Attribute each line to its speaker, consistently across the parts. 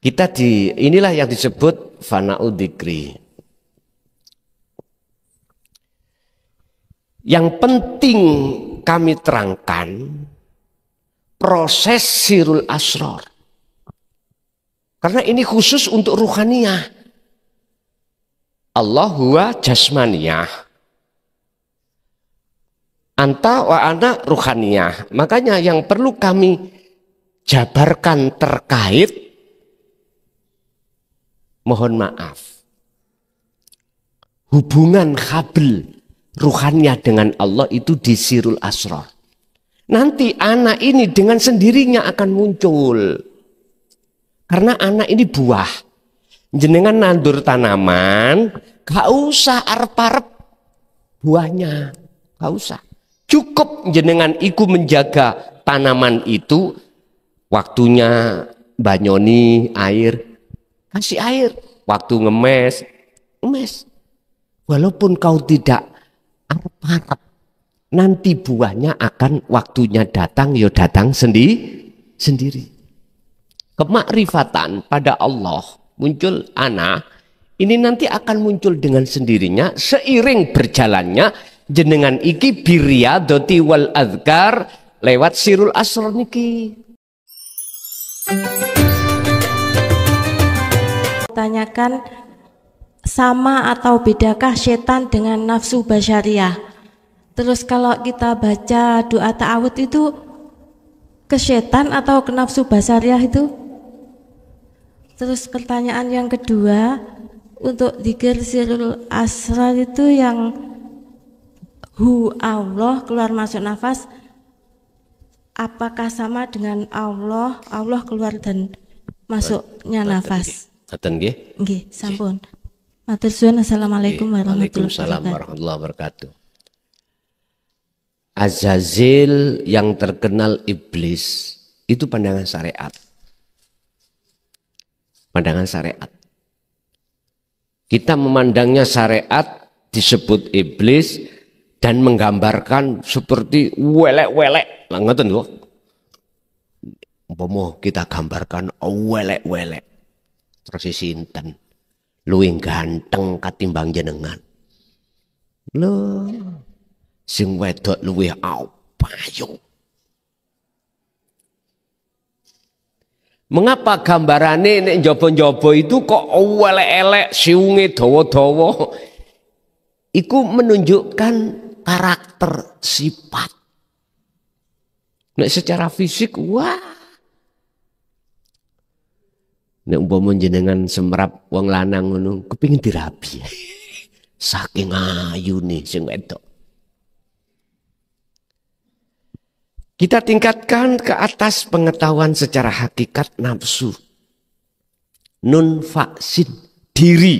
Speaker 1: Inilah yang disebut fana'u dzikri. Yang penting kami terangkan proses sirul asror. Karena ini khusus untuk ruhaniyah. Allah huwa jasmaniyah. Anta wa ana ruhaniyah. Makanya yang perlu kami jabarkan terkait, mohon maaf, hubungan kabel ruhaniyah dengan Allah itu di sirul asror. Nanti anak ini dengan sendirinya akan muncul. Karena anak ini buah. Jenengan nandur tanaman, gak usah arep-arep buahnya. Gak usah. Cukup jenengan iku menjaga tanaman itu. Waktunya banyoni air. Kasih air. Waktu ngemes. Walaupun kau tidak arep-arep, nanti buahnya akan waktunya datang, ya datang sendiri. Kemakrifatan pada Allah muncul anak, ini nanti akan muncul dengan sendirinya seiring berjalannya jenengan iki biriyadati wal azkar lewat sirul asror niki.
Speaker 2: Tanyakan, sama atau bedakah setan dengan nafsu basyariah? Terus kalau kita baca doa ta'awud itu ke setan atau ke nafsu basyariah itu? Terus pertanyaan yang kedua, untuk dzikir sirul asrar itu yang hu Allah keluar masuk nafas, apakah sama dengan Allah keluar dan masuknya nafas? Nggih, sampun. Matur suwun. Assalamualaikum warahmatullahi
Speaker 1: wabarakatuh. Azazil yang terkenal iblis itu pandangan syariat. Pandangan syariat. Kita memandangnya syariat disebut iblis dan menggambarkan seperti welek-welek. Lah ngoten kok. Umpama kita gambarkan welek-welek. Terus sinten luwih ganteng katimbang jenengan. Lho, sing wedok luwih payu. Mengapa gambarane nek njaba-njaba itu kok elek-elek, siunge dawa-dawa? Iku menunjukkan karakter, sifat. Nek secara fisik, wah. Nek umpama jenengan semrap wong lanang ngono, kepengin dirabi. Saking ayune sing wedok. Kita tingkatkan ke atas pengetahuan secara hakikat nafsu. Nun faksin, diri.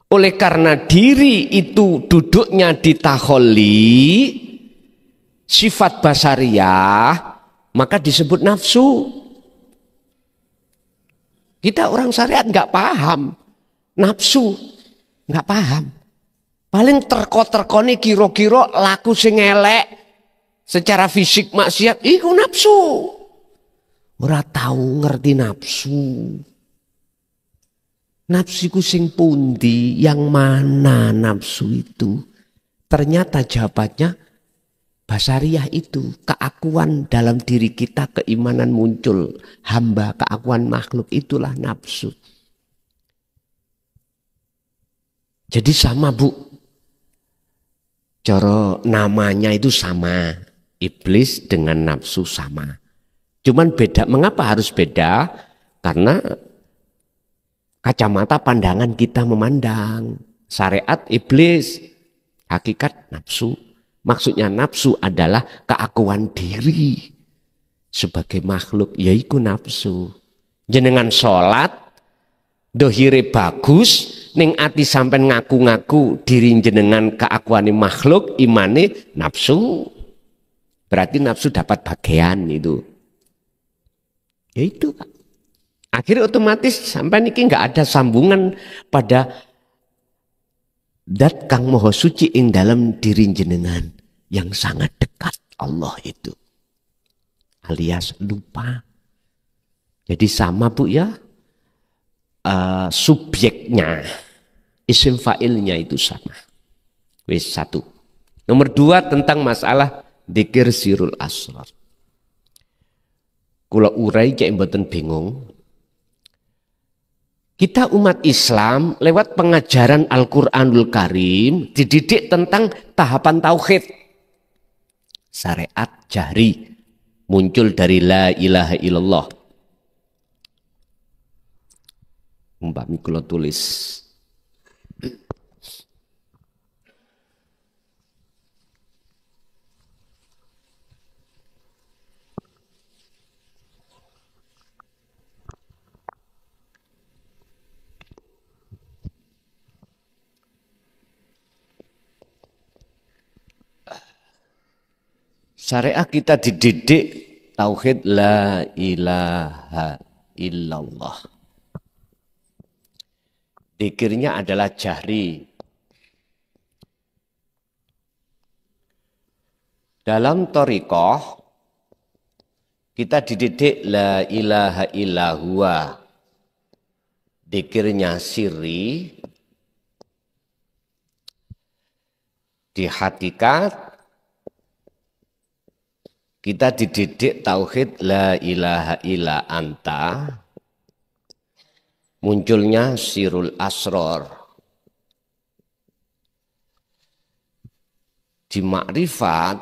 Speaker 1: Oleh karena diri itu duduknya di taholli, sifat basariyah, maka disebut nafsu. Kita orang syariat nggak paham. Nafsu, nggak paham. Paling terko-terkoni kira-kira laku sing elek. Secara fisik maksiat, iku nafsu. Ora tahu ngerti nafsu. Nafsiku sing pundi, yang mana nafsu itu? Ternyata jawabannya basariyah itu. Keakuan dalam diri kita, keimanan muncul. Hamba, keakuan makhluk, itulah nafsu. Jadi sama bu. Cara namanya itu sama. Iblis dengan nafsu sama. Cuman beda. Mengapa harus beda? Karena kacamata pandangan kita memandang. Syariat iblis, hakikat nafsu. Maksudnya nafsu adalah keakuan diri sebagai makhluk, yaitu nafsu. Jenengan sholat, dohire bagus, ning ati sampai ngaku-ngaku diri jenengan keakuan makhluk, imane nafsu. Berarti nafsu dapat bagian itu. Ya itu. Akhirnya otomatis sampai niki nggak ada sambungan pada dat kang moho suci ing dalam diri jenengan yang sangat dekat Allah itu. Alias lupa. Jadi sama Bu ya, subjeknya, isim fa'ilnya itu sama. Wis satu. Nomor 2 tentang masalah dzikir sirul asrar. Kula urai cek mboten bingung. Kita umat Islam lewat pengajaran Al-Qur'anul Karim dididik tentang tahapan tauhid. Syariat jahri muncul dari la ilaha illallah. Umpami kula tulis. Syariat kita dididik tauhid la ilaha illallah. Dzikirnya adalah jahri. Dalam thariqah kita dididik la ilaha illallah. Dzikirnya sirri. Di hakikat kita dididik tauhid la ilaha illa anta, munculnya sirul asror. Di makrifat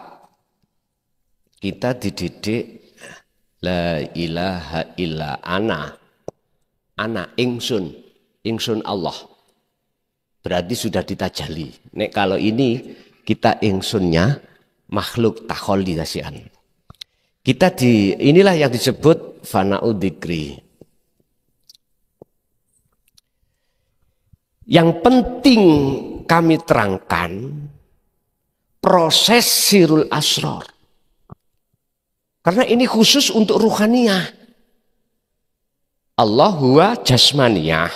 Speaker 1: kita dididik la ilaha illa ana ingsun, ingsun Allah. Berarti sudah ditajali. Nek kalau ini kita ingsunnya makhluk takholisasian. Kita inilah yang disebut fana'u dzikri. Yang penting kami terangkan proses sirul asror. Karena ini khusus untuk ruhaniyah. Allah huwa jasmaniyah.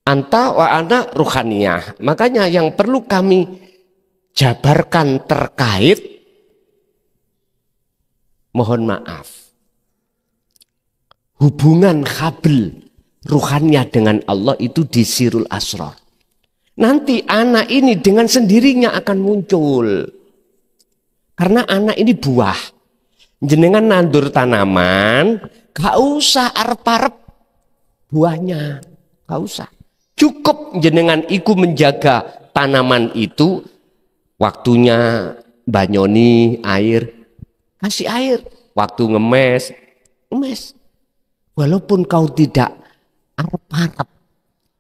Speaker 1: Anta wa ana ruhaniyah. Makanya yang perlu kami jabarkan terkait, mohon maaf, hubungan khabl ruhaniyah dengan Allah itu di sirul asrar. Nanti anak ini dengan sendirinya akan muncul. Karena anak ini buah. Jenengan nandur tanaman, gak usah arep-arep buahnya, gak usah. Cukup jenengan iku menjaga tanaman itu, waktunya banyoni air, kasih air. Waktu ngemes. Walaupun kau tidak arep-arep,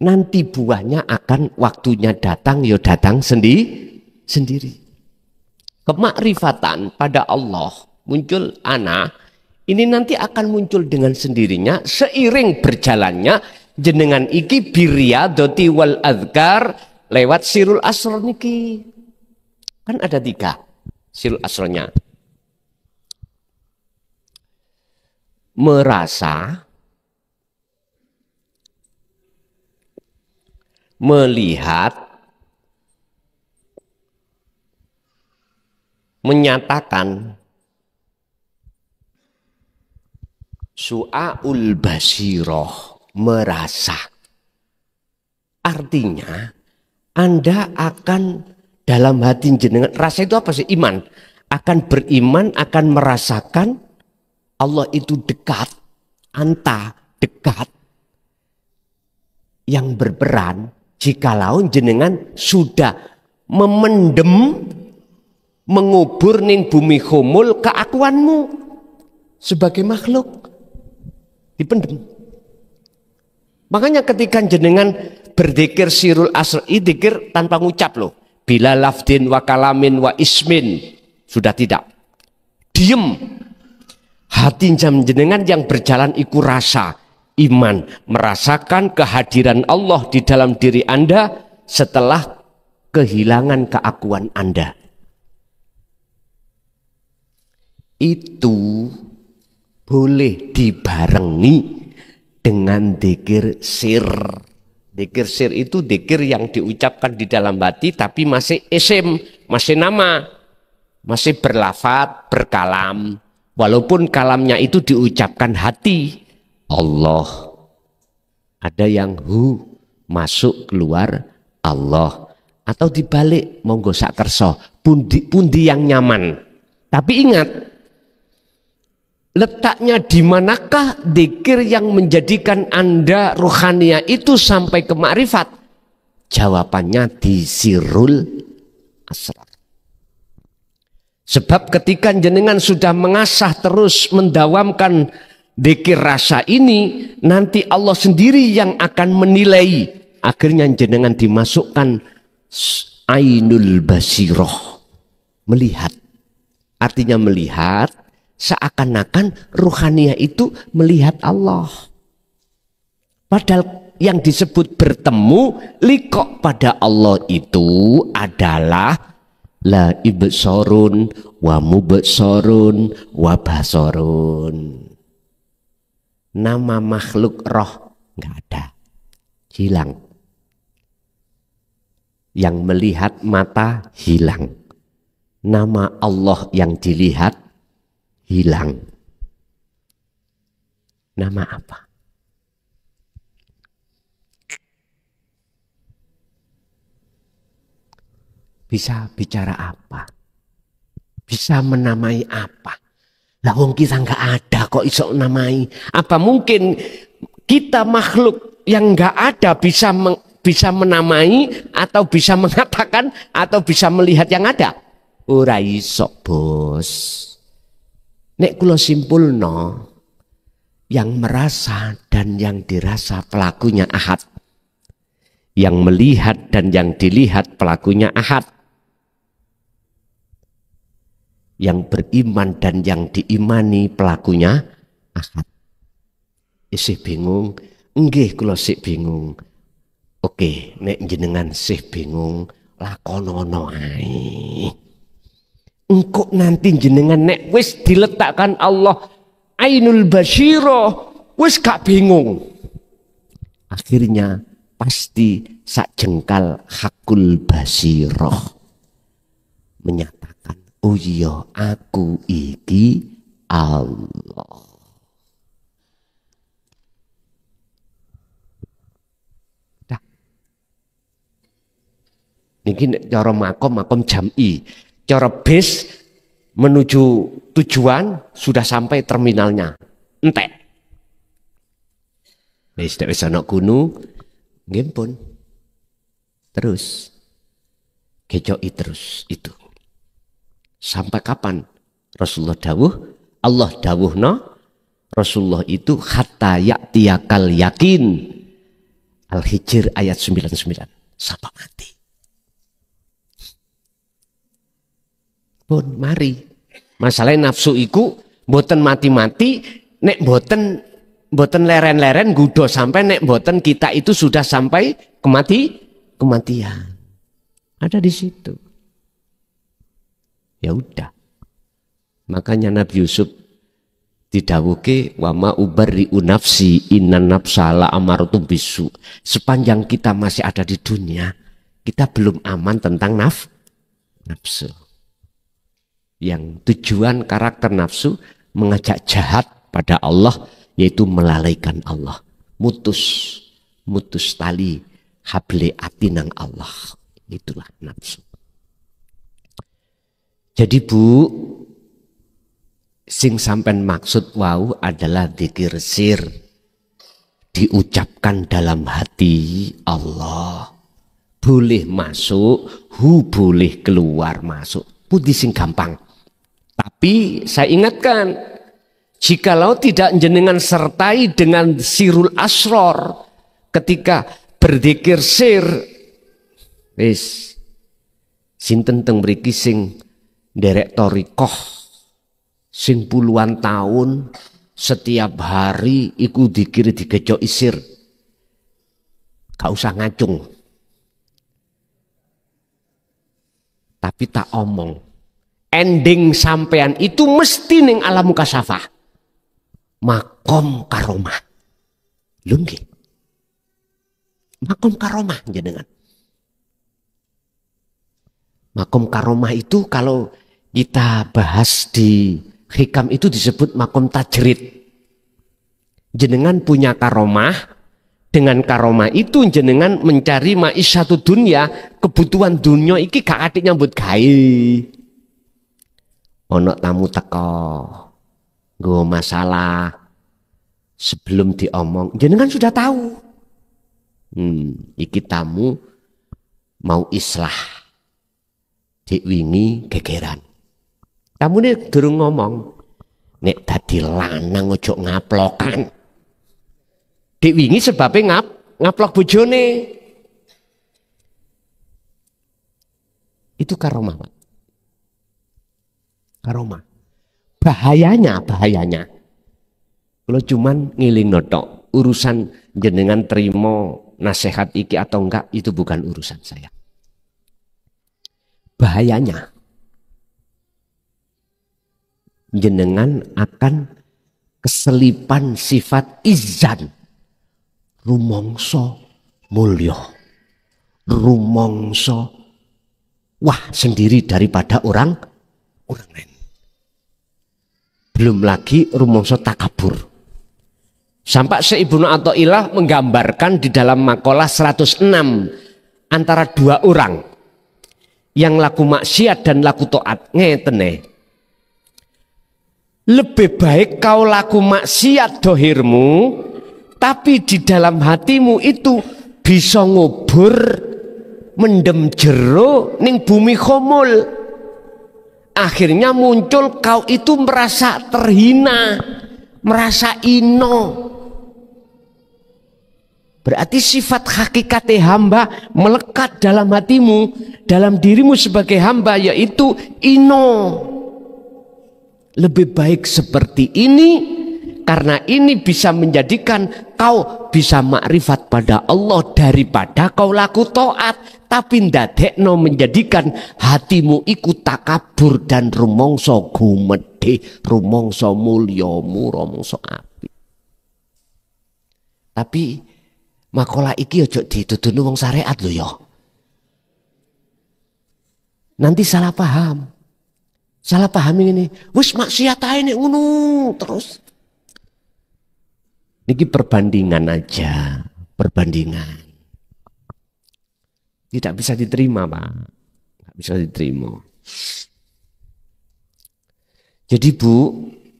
Speaker 1: nanti buahnya akan waktunya datang, ya datang sendiri. Kemakrifatan pada Allah muncul anak, ini nanti akan muncul dengan sendirinya seiring berjalannya jenengan iki biriyadati wal adhkar lewat sirul asrar niki. Kan ada 3 sirul asrarnya. Merasa, melihat, menyatakan, su'aul basiroh, merasa. Artinya Anda akan dalam hati jenengan, rasa itu apa sih? Iman. Akan beriman, akan merasakan Allah itu dekat, anta dekat, yang berperan jikalau jenengan sudah memendem, mengubur ning bumi humul keakuanmu sebagai makhluk, dipendem. Makanya ketika jenengan berzikir sirul asr, dzikir tanpa ngucap loh, bila lafdin wa kalamin wa ismin, sudah tidak, diem. Hati jenengan yang berjalan iku rasa, iman, merasakan kehadiran Allah di dalam diri Anda setelah kehilangan keakuan Anda. Itu boleh dibarengi dengan dzikir sir. Dzikir sir itu dzikir yang diucapkan di dalam hati tapi masih isim, masih nama, masih berlafat, berkalam. Walaupun kalamnya itu diucapkan hati Allah. Ada yang hu masuk keluar Allah. Atau dibalik monggo sak kerso, pundi yang nyaman. Tapi ingat, letaknya di manakah dzikir yang menjadikan Anda rohania itu sampai ke makrifat? Jawabannya di sirrul asrar. Sebab ketika jenengan sudah mengasah terus mendawamkan dzikir rasa ini, nanti Allah sendiri yang akan menilai. Akhirnya jenengan dimasukkan ainul basiroh, melihat. Artinya melihat seakan-akan ruhania itu melihat Allah. Padahal yang disebut bertemu liqo pada Allah itu adalah la ibsorun wa mubsorun wa basorun. Nama makhluk roh nggak ada, hilang. Yang melihat mata hilang. Nama Allah yang dilihat hilang. Nama apa? Bisa bicara apa? Bisa menamai apa? Lah wong kita nggak ada kok iso namai. Apa mungkin kita makhluk yang nggak ada bisa menamai atau bisa mengatakan atau bisa melihat yang ada? Ora iso, Bos. Nek kula simpulno, yang merasa dan yang dirasa pelakunya ahad. Yang melihat dan yang dilihat pelakunya ahad. Yang beriman dan yang diimani pelakunya ahad. Isih bingung? Nggih kula sik bingung. Oke, nek jenengan sih bingung, lakonono ae. Engkau nanti jenengan nek wis diletakkan Allah ainul basyirah, wis gak bingung. Akhirnya pasti sak jengkal hakul basyirah menyatakan, oh iya aku iki Allah. Ini cara makom jam'i, cara bis menuju tujuan sudah sampai terminalnya, entek. Wis nek wis ana gunung, nggih pun. Terus gejoki terus itu. Sampai kapan? Rasulullah dawuh, Allah dawuhna, Rasulullah itu hatta ya'tiyakal yakin. Al-Hijr ayat 99. Sampai mati. Pun mari. Masalahnya nafsu iku mboten mati-mati, nek mboten leren-leren gudo sampai nek mboten kita itu sudah sampai kematian. Ada di situ. Ya udah. Makanya Nabi Yusuf didawuke wa ma ubarri'u nafsi innan nafsa la amaratu bisu. Sepanjang kita masih ada di dunia, kita belum aman tentang nafsu. Yang tujuan karakter nafsu mengajak jahat pada Allah, yaitu melalaikan Allah, mutus tali hable atinang Allah. Itulah nafsu. Jadi Bu, sing sampen maksud wau adalah dzikir sir, diucapkan dalam hati Allah, boleh masuk, boleh keluar masuk, putih sing gampang. Tapi saya ingatkan, jikalau tidak jenengan sertai dengan sirul asror ketika berzikir sir, wis sinten teng mriki sing nderek thariqah sing puluhan tahun setiap hari iku dikir digejoki sir, gak usah ngacung. Tapi tak omong, ending sampean itu mesti ning alam mukasafah, makom karomah. Lho nggih, makom karomah jenengan. Makom karomah itu kalau kita bahas di Hikam itu disebut makom tajrid. Jenengan punya karomah, dengan karomah itu jenengan mencari ma'isyatu dunya, kebutuhan dunia iki gak atik nyambut gawe. Ono tamu teko, nggo masalah, sebelum diomong, jenengan sudah tahu. Iki tamu mau islah, diwingi gegeran. Tamu ini durung ngomong, nek dadi lanang ojo ngaplokan. Diwingi sebabnya ngaplok bojone. Itu karomah, Pak. Karomah. Bahayanya. Kalau cuman ngiling notok, urusan jenengan terima nasihat iki atau enggak, itu bukan urusan saya. Bahayanya, jenengan akan keselipan sifat izan. Rumongso mulya, rumongso wah sendiri daripada orang lain. Belum lagi rumongso takabur. Sampai Ibnu Athaillah menggambarkan di dalam makalah 106 antara dua orang yang laku maksiat dan laku taat. Ngeten. Lebih baik kau laku maksiat dohirmu, tapi di dalam hatimu itu bisa ngubur mendem jero ning bumi khomul. Akhirnya muncul kau itu merasa terhina, merasa ino. Berarti sifat hakikat hamba melekat dalam hatimu, dalam dirimu sebagai hamba, yaitu ino. Lebih baik seperti ini, karena ini bisa menjadikan kau bisa makrifat pada Allah daripada kau laku taat, tapi ndadekno menjadikan hatimu ikut takabur dan rumongso gumedhe, rumongso mulyamu, rumongso apik. Tapi makalah iki ojo dituduni wong syariat lho ya. Nanti salah paham. Salah paham ini. Wis maksiat ae nek ngono terus. Niki perbandingan aja, perbandingan. Tidak bisa diterima, Pak. Tidak bisa diterima. Jadi Bu,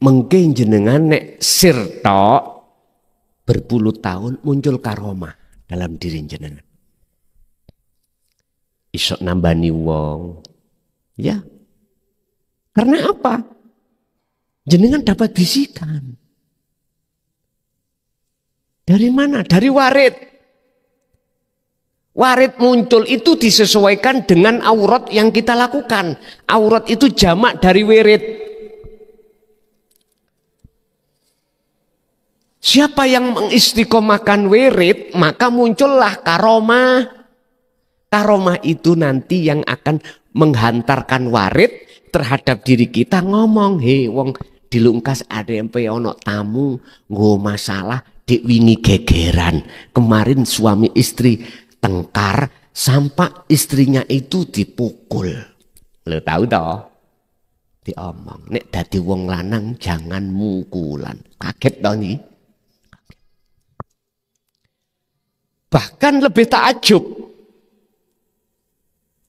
Speaker 1: mungkin jenengan nek sirtok berpuluh tahun muncul karomah dalam diri jenengan. Isok nambani wong. Ya. Karena apa? Jenengan dapat bisikan. Dari mana? Dari warid. Warid muncul itu disesuaikan dengan aurat yang kita lakukan. Aurat itu jamak dari wirid. Siapa yang mengistiqomahkan wirid, maka muncullah karomah. Karomah itu nanti yang akan menghantarkan warid terhadap diri kita, ngomong, "Hei wong dilungkas ada yang ono tamu nggo masalah diwingi gegeran. Kemarin suami istri tengkar sampai istrinya itu dipukul." Lo tahu toh? Diomong, nek dadi wong lanang jangan mukulan. Kaget toh nih. Bahkan lebih takjub.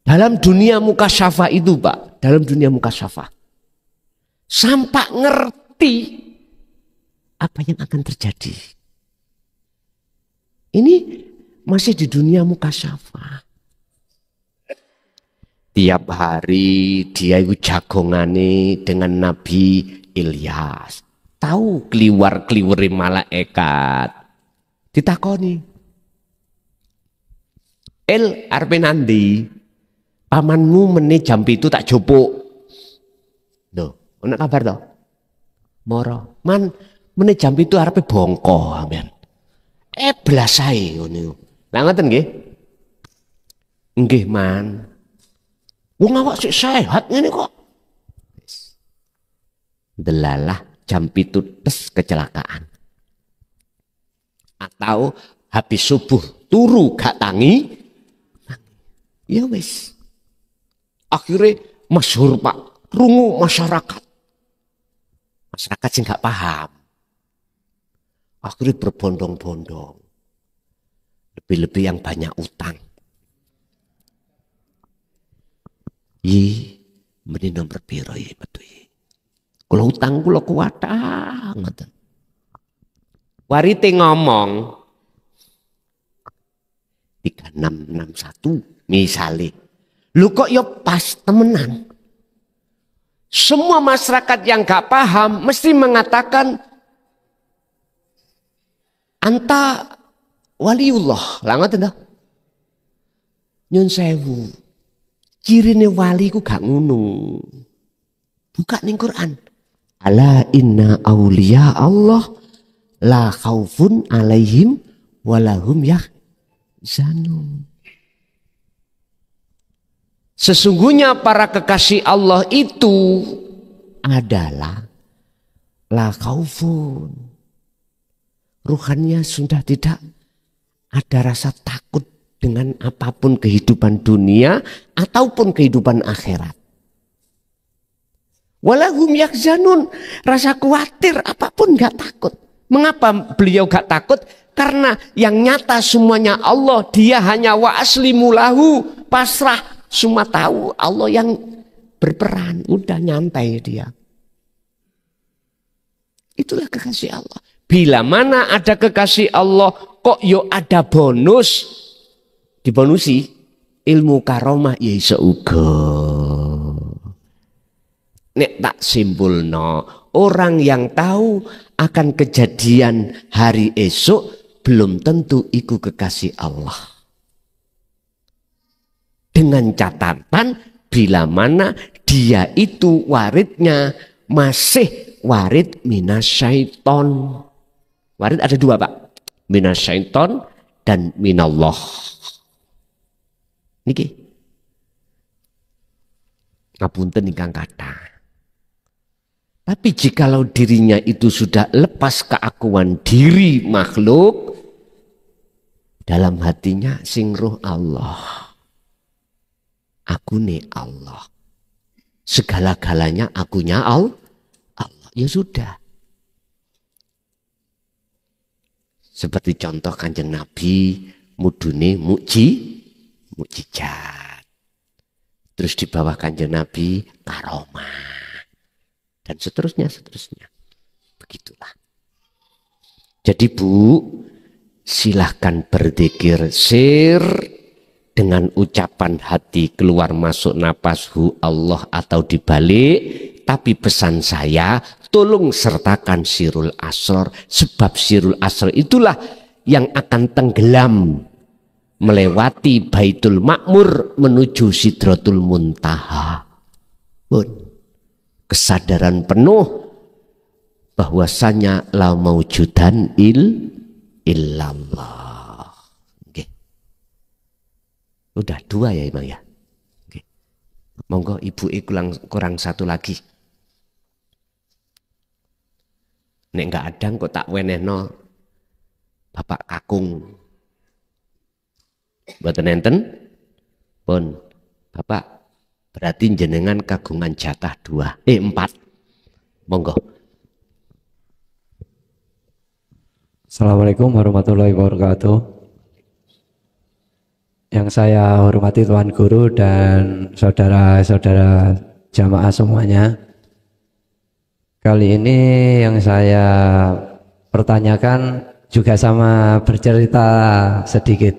Speaker 1: Dalam dunia mukasyafah itu, Pak, dalam dunia mukasyafah, sampai ngerti apa yang akan terjadi. Ini masih di dunia mukasyafah. Tiap hari dia itu jagongane dengan Nabi Ilyas. Tahu kliwar-kliwere malaikat. Ditakoni, "El arep nandi? Pamanmu meneh jam itu tak jupuk." Loh, ana kabar toh? Moro, "Man, meneh jam itu arepe bongko amben." Blas ae ngono. Lah ngoten nggih? Nggih, Man. Wong awak sik sehat ngene kok. Delalah jam 7 tes kecelakaan. Atau habis subuh turu gak tangi. Ya wis. Akhirnya masyhur, Pak, krungu masyarakat. Masyarakat sih nggak paham. Akhirnya berbondong-bondong. Lebih-lebih yang banyak utang. Meni nomor piro betul. Kalau utang kula kuwatah ngoten. Warite ngomong 3661 misalnya. Lu kok ya pas temenan. Semua masyarakat yang gak paham mesti mengatakan anta waliullah. Lah ngoten to. Nyun sewu. Cirine wali ku gak ngono. Buka ning Quran. Ala inna auliya Allah la khaufun alaihim walahum yahzanun. Sesungguhnya para kekasih Allah itu adalah la khaufun. Ruhannya sudah tidak ada rasa takut dengan apapun kehidupan dunia ataupun kehidupan akhirat. Walahum yahzanun, rasa khawatir apapun gak takut. Mengapa beliau gak takut? Karena yang nyata semuanya Allah, dia hanya wa aslimu lahu, pasrah, semua tahu Allah yang berperan, udah nyantai dia. Itulah kekasih Allah. Bila mana ada kekasih Allah, kok yo ada bonus, dibonusi ilmu karomah ya iso uga. Nek tak simpulno, orang yang tahu akan kejadian hari esok belum tentu iku kekasih Allah. Dengan catatan bila mana dia itu waridnya masih warid minasyaiton. Warid ada dua Pak, minasyaiton dan minallah. Niki ngapunten ingkang kathah. Tapi jikalau dirinya itu sudah lepas keakuan diri makhluk, dalam hatinya sing roh Allah. Aku nih Allah. Segala-galanya akunya Allah. Ya sudah. Seperti contoh Kanjeng Nabi, mudune mukjizat. Terus di bawah Kanjeng Nabi karomah. Dan seterusnya. Begitulah. Jadi Bu, silahkan berzikir sir dengan ucapan hati keluar masuk napas hu Allah atau dibalik. Tapi pesan saya, tolong sertakan sirul asror. Sebab sirul asror itulah yang akan tenggelam melewati Baitul Ma'mur menuju Sidratul Muntaha. Bun. Kesadaran penuh bahwasanya la maujudan illallah. Okay. Udah dua ya Imam ya. Okay. Monggo ibu kurang satu lagi. Nek nggak ada kok tak wenehno Bapak Kakung. Mboten enten? Pun Bapak berarti jenengan kagungan jatah 4. Monggo.
Speaker 3: Assalamualaikum warahmatullahi wabarakatuh. Yang saya hormati Tuan Guru dan saudara-saudara jamaah semuanya. Kali ini yang saya pertanyakan juga sama bercerita sedikit.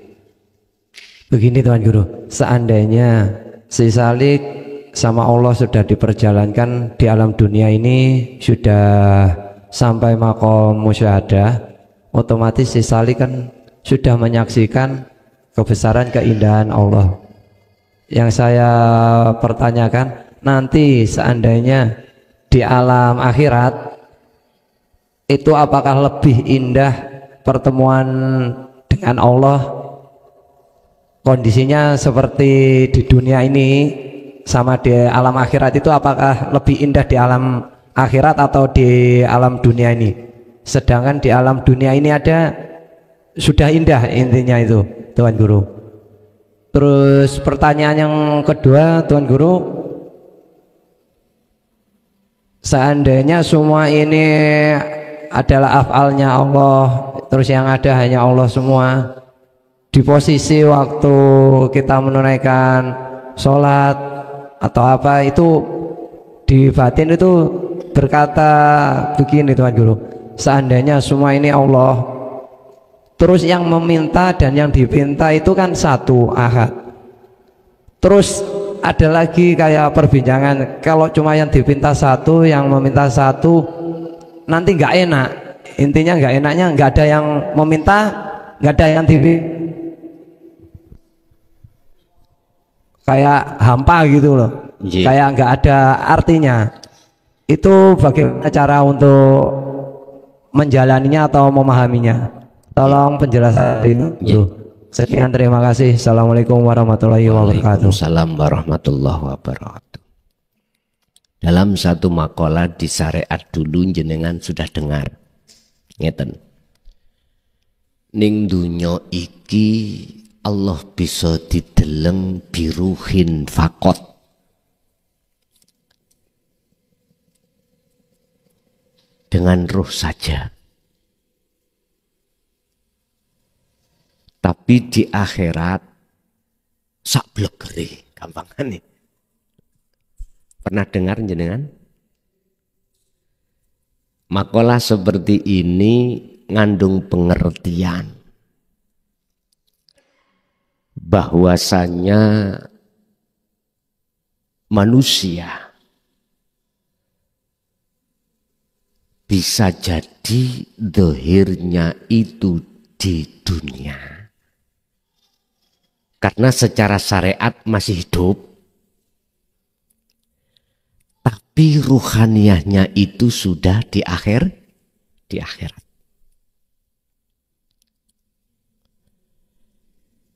Speaker 3: Begini Tuan Guru, seandainya si Salik sama Allah sudah diperjalankan di alam dunia ini, sudah sampai makom musyahadah, otomatis si Salik kan sudah menyaksikan kebesaran keindahan Allah. Yang saya pertanyakan, nanti seandainya di alam akhirat itu apakah lebih indah pertemuan dengan Allah, kondisinya seperti di dunia ini sama di alam akhirat itu, apakah lebih indah di alam akhirat atau di alam dunia ini? Sedangkan di alam dunia ini ada sudah indah, intinya itu Tuan Guru. Terus pertanyaan yang kedua Tuan Guru, seandainya semua ini adalah afalnya Allah, terus yang ada hanya Allah semua, di posisi waktu kita menunaikan sholat atau apa itu di batin itu berkata begini Tuan Guru, seandainya semua ini Allah, terus yang meminta dan yang dipinta itu kan satu, ahad. Terus ada lagi kayak perbincangan, kalau cuma yang dipinta satu, yang meminta satu, nanti nggak enak. Intinya nggak enaknya nggak ada yang meminta, nggak ada yang dipinta, kayak hampa gitu loh, kayak nggak ada artinya. Itu bagaimana cara untuk menjalaninya atau memahaminya? Tolong penjelasan itu. Sekian, terima kasih. Assalamualaikum warahmatullahi wabarakatuh.
Speaker 1: Waalaikumsalam warahmatullahi wabarakatuh. Dalam satu makalah di syariat dulu jenengan sudah dengar. Ngeten. Ning dunya iki Allah bisa dideleng biruhin fakot. Dengan ruh saja. Tapi di akhirat sak blegere, gampangan nih. Pernah dengar jenengan? Makalah seperti ini ngandung pengertian bahwasanya manusia bisa jadi dohirnya itu di dunia. Karena secara syariat masih hidup, tapi ruhaniyahnya itu sudah di akhirat.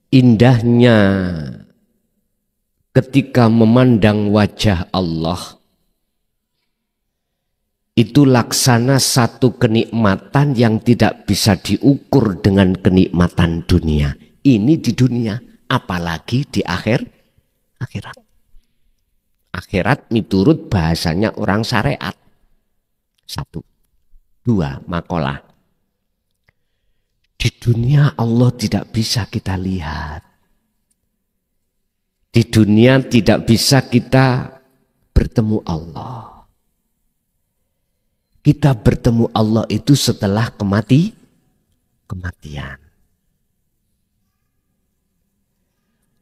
Speaker 1: Indahnya ketika memandang wajah Allah, itu laksana satu kenikmatan yang tidak bisa diukur dengan kenikmatan dunia. Ini di dunia, apalagi di akhirat. Akhirat miturut bahasanya orang syariat. 1. 2. Makalah. Di dunia Allah tidak bisa kita lihat. Di dunia tidak bisa kita bertemu Allah. Kita bertemu Allah itu setelah kematian.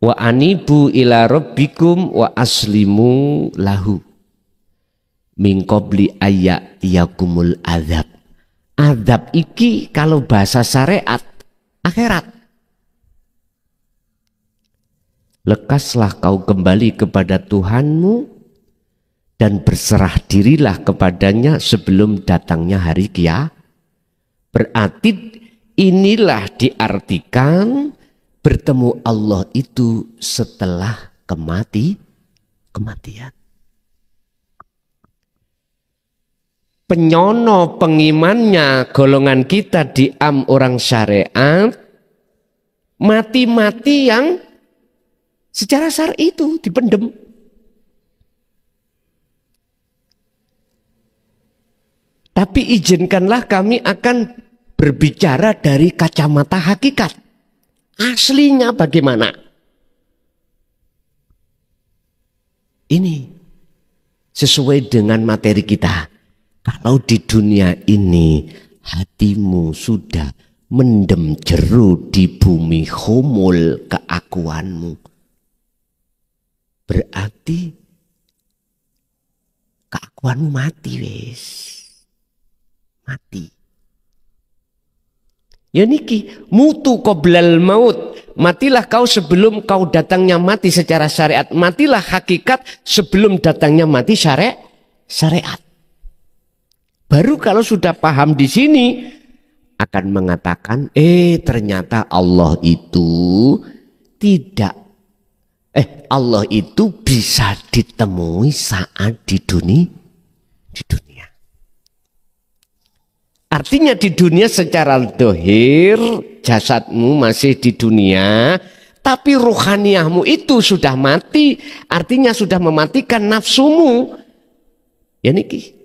Speaker 1: Wa anibu ila rabbikum wa aslimu lahu min qabli ayyakumul adzab. Adzab iki kalau bahasa syariat akhirat. Lekaslah kau kembali kepada Tuhanmu dan berserah dirilah kepadanya sebelum datangnya hari kiamat. Berarti inilah diartikan bertemu Allah itu setelah kematian. Penyono pengimannya golongan kita di orang syariat, mati-mati yang secara syar'i itu dipendem. Tapi izinkanlah kami akan berbicara dari kacamata hakikat. Aslinya bagaimana? Ini sesuai dengan materi kita. Kalau di dunia ini hatimu sudah mendem jeru di bumi humul keakuanmu, berarti keakuanmu mati wes. Mati. Ya niki mutu qoblal maut, matilah kau sebelum kau datangnya mati secara syariat. Matilah hakikat sebelum datangnya mati syariat. Baru kalau sudah paham di sini akan mengatakan, ternyata Allah itu tidak, Allah itu bisa ditemui saat di dunia. Artinya di dunia secara dohir jasadmu masih di dunia, tapi ruhaniyahmu itu sudah mati. Artinya sudah mematikan nafsumu. Ya niki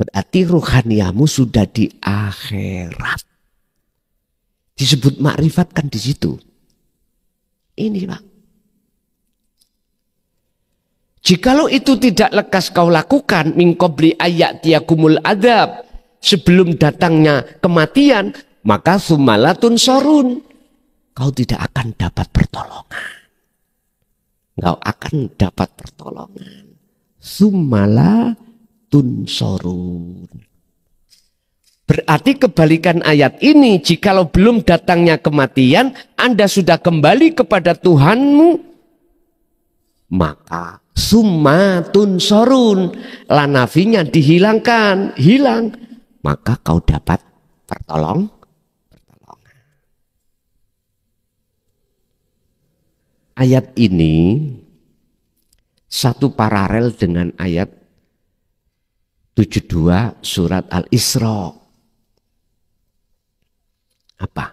Speaker 1: Berarti rohaniamu sudah di akhirat. Disebut makrifat kan di situ. Ini Pak. Jikalau itu tidak lekas kau lakukan, min qabli ayatiyakumul adzab, sebelum datangnya kematian, maka sumalatun sorun, kau tidak akan dapat pertolongan. Kau akan dapat pertolongan. Sumalatun sorun. Berarti kebalikan ayat ini, jikalau belum datangnya kematian, Anda sudah kembali kepada Tuhanmu, maka summatun sorun, lanafinya dihilangkan, hilang, maka kau dapat pertolongan. Ayat ini satu paralel dengan ayat 72 surat Al-Isra. Apa?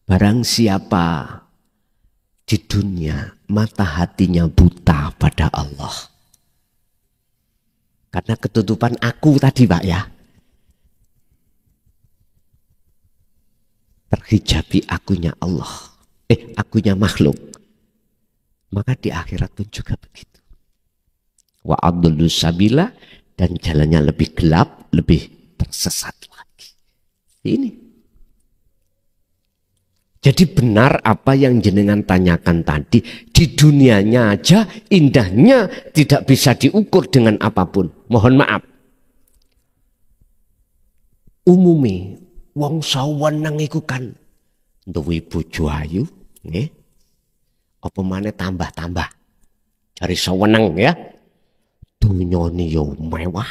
Speaker 1: Barang siapa di dunia mata hatinya buta pada Allah. Karena ketutupan aku tadi Pak ya. Terhijabi akunya Allah. Akunya makhluk. Maka di akhirat pun juga begitu. Wa adlus sabila, dan jalannya lebih gelap, lebih tersesat lagi. Ini. Jadi benar apa yang jenengan tanyakan tadi, di dunianya aja indahnya tidak bisa diukur dengan apapun. Mohon maaf. Umumi wong saweneng iku kan duwe bojo ayu, nggih. Apa maneh tambah-tambah. Cari saweneng ya. Dunyane yo mewah.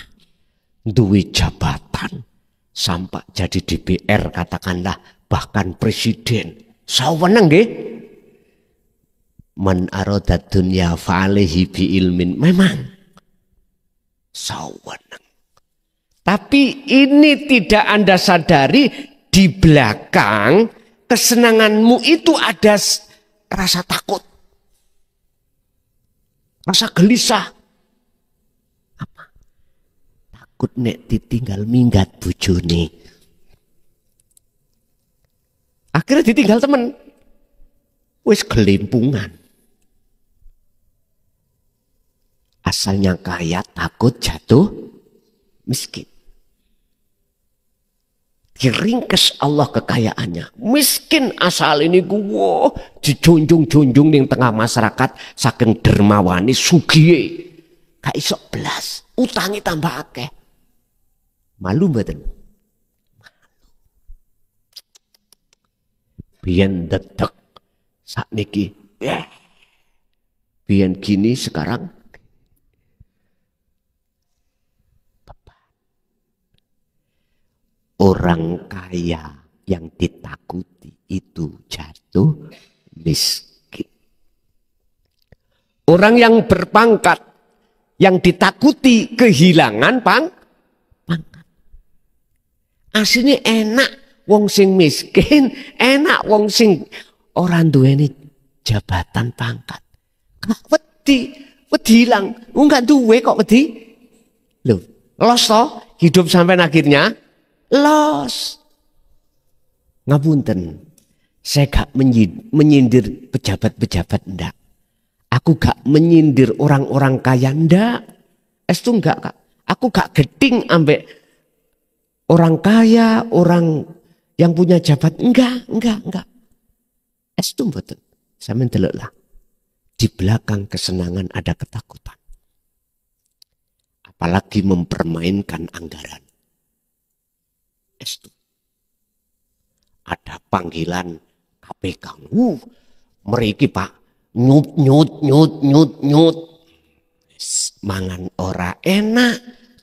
Speaker 1: Duwe jabatan sampai jadi DPR katakanlah, bahkan presiden. Saweneng nggih. Man arada dunya fa'alaihi bi ilmin. Memang saweneng. Tapi ini tidak Anda sadari, di belakang kesenanganmu itu ada rasa takut. Rasa gelisah. Apa? Takut nek ditinggal minggat bojone. Akhirnya ditinggal temen. Wis kelimpungan. Asalnya kaya, takut jatuh miskin. Diringkes Allah kekayaannya. Miskin asal ini gua dijunjung-junjung di tengah masyarakat saking dermawani sugihe. Gak iso belas, utangi tambah akeh. Malu mboten? Biyen dedek sakniki. Biyen gini sekarang orang kaya yang ditakuti itu jatuh miskin. Orang yang berpangkat yang ditakuti kehilangan pangkat. Aslinya enak wong sing miskin, enak wong sing orang duweni jabatan pangkat. Gak wedi hilang, enggak duwe kok wedi. Loh, los toh hidup sampai akhirnya los. Ngapunten, saya gak menyindir pejabat-pejabat, ndak. Aku gak menyindir orang-orang kaya, ndak. Itu enggak, Kak. Aku gak geding ambek orang kaya, orang yang punya jabat. Enggak. Itu mboten. Sampeyan deloklah. Di belakang kesenangan ada ketakutan. Apalagi mempermainkan anggaran. Itu ada panggilan KPK. Meriki Pak, nyut. Mangan ora enak,